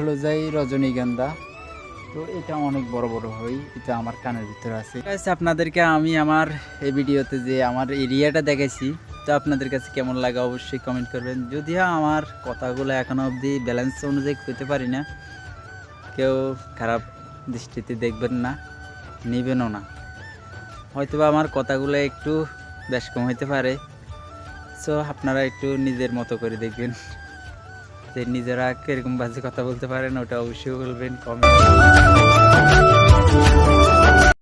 হলো যাই রজনীগন্ধা। তো এটা অনেক বড় বড় হয়, এটা আমার কানের ভিতরে আছে। আপনাদেরকে আমি আমার এই ভিডিওতে যে আমার এরিয়াটা দেখাইছি, তো আপনাদের কাছে কেমন লাগে অবশ্যই কমেন্ট করবেন। যদিও আমার কথাগুলো এখনো অবধি ব্যালেন্স অনুযায়ী হতে পারি না, কেউ খারাপ দৃষ্টিতে দেখবেন না, নেবেনও না। হয়তোবা আমার কথাগুলো একটু বেশ কম হইতে পারে, সো আপনারা একটু নিজের মতো করে দেখবেন। যে নিজেরা কিরকম বাজে কথা বলতে পারেন ওটা অবশ্যই বলবেন কমেন্ট।